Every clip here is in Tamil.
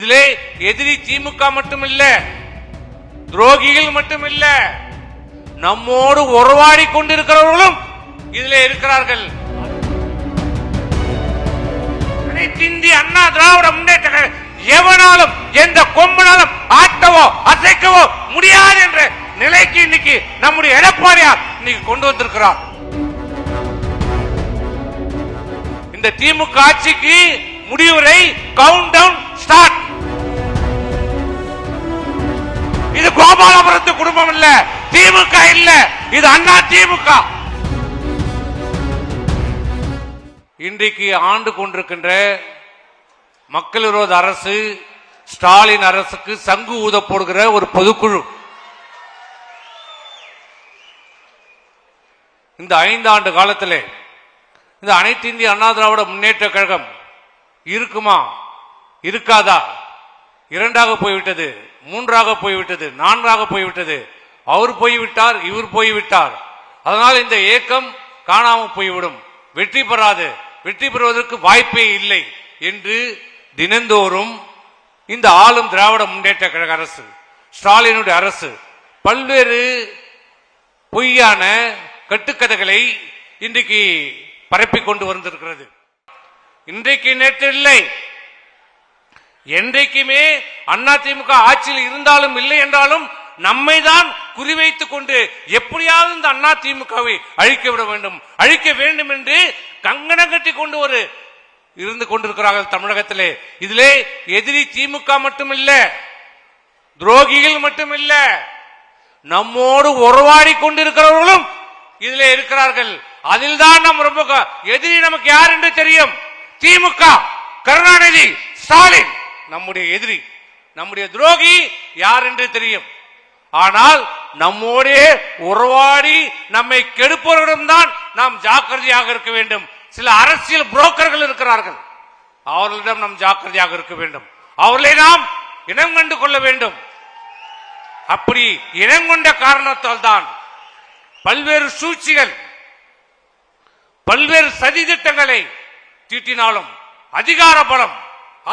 இதிலே எதிரி திமுக மட்டுமில்ல, துரோகிகள் மட்டுமில்ல, நம்மோடு உறவாடி கொண்டிருக்கிறவர்களும் இதிலே இருக்கிறார்கள். இந்திய அண்ணா திராவிட முன்னேற்ற எவனாலும் எந்த கொம்பனாலும் ஆட்டவோ அசைக்கவோ முடியாது என்ற நிலைக்கு இன்னைக்கு நம்முடைய எடப்பாடியார் இன்னைக்கு கொண்டு வந்திருக்கிறார். இந்த திமுக ஆட்சிக்கு முடிவுரை கவுண்ட் டவுன் ஸ்டார்ட். இது கோபாலபுரத்து குடும்பம் இல்ல, திமுக இல்ல, இது அண்ணா திமுக. இன்றைக்கு ஆண்டு கொண்டிருக்கின்ற மக்கள் விரோத அரசு ஸ்டாலின் அரசுக்கு சங்கு ஊத போடுகிற ஒரு பொதுக்குழு இந்த 5 ஆண்டு காலத்திலே இந்த அனைத்து இந்திய அண்ணா திராவிட முன்னேற்ற கழகம் இருக்குமா இருக்காதா? 2ஆக போய்விட்டது, 3ஆக போய்விட்டது, 4ஆக போய்விட்டது. அவர் போய்விட்டார், இவர் போய்விட்டார். அதனால் இந்த இயக்கம் காணாமல் போய்விடும், வெற்றி பெறாது, வெற்றி பெறுவதற்கு வாய்ப்பே இல்லை என்று தினந்தோறும் இந்த ஆளும் திராவிட முன்னேற்ற கழக அரசு, ஸ்டாலினுடைய அரசு பல்வேறு பொய்யான கட்டுக்கதைகளை இன்றைக்கு பரப்பிக் கொண்டு வந்திருக்கிறது. இன்றைக்கு நேற்று இல்லை, என்றைக்குமே அதிமுக ஆட்சியில் இருந்தாலும் இல்லை என்றாலும் நம்மை தான் குறிவைத்துக் கொண்டு எப்படியாவது இந்த அதிமுகவை அழிக்க விட வேண்டும், அழிக்க வேண்டும் என்று கங்கணம் கட்டி கொண்டு இருந்து கொண்டிருக்கிறார்கள் தமிழகத்திலே. இதிலே எதிரி திமுக மட்டுமில்ல, துரோகிகள் மட்டுமில்ல, நம்மோடு உறவாடி கொண்டிருக்கிறவர்களும் இதிலே இருக்கிறார்கள். அதில் தான் நம்ம ரொம்ப எதிரி நமக்கு யார் என்று தெரியும். திமுக, கருணாநிதி, ஸ்டாலின் நம்முடைய எதிரி, நம்முடைய துரோகி யார் என்று தெரியும். ஆனால் நம்மோடே உறவாடி நம்மை கெடுப்பவர்களிடம் தான் நாம் ஜாக்கிரதையாக இருக்க வேண்டும். சில அரசியல் புரோக்கர்கள் இருக்கிறார்கள், அவர்களிடம் நாம் ஜாக்கிரதையாக இருக்க வேண்டும். அவர்களை நாம் இனம் கண்டு கொள்ள வேண்டும். அப்படி இனம் கொண்ட காரணத்தால் தான் பல்வேறு சூழ்ச்சிகள், பல்வேறு சதி திட்டங்களை தீட்டினாலும் அதிகார பலம்,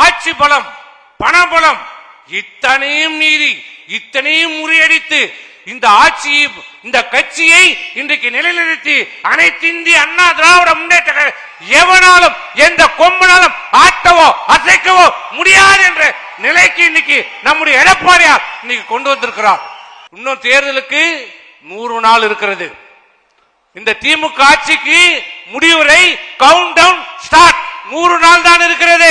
ஆட்சி பலம், பணபலம் இத்தனையும் மீறி, இத்தனையும் முறியடித்து இந்த ஆட்சியை, இந்த கட்சியை இன்றைக்கு நிலைநிறுத்தி அனைத்து இந்திய அண்ணா திராவிட முன்னேற்ற எவனாலும் எந்த கொம்பனாலும் ஆட்டவோ அசைக்கவோ முடியாது என்ற நிலைக்கு இன்னைக்கு நம்முடைய எடப்பாடியார் இன்னைக்கு கொண்டு வந்திருக்கிறார். இன்னும் தேர்தலுக்கு 100 நாள் இருக்கிறது. இந்த திமுக ஆட்சிக்கு முடிவுரை கவுண்ட் டவுன் ஸ்டார்ட். 100 நாள் தான் இருக்கிறது.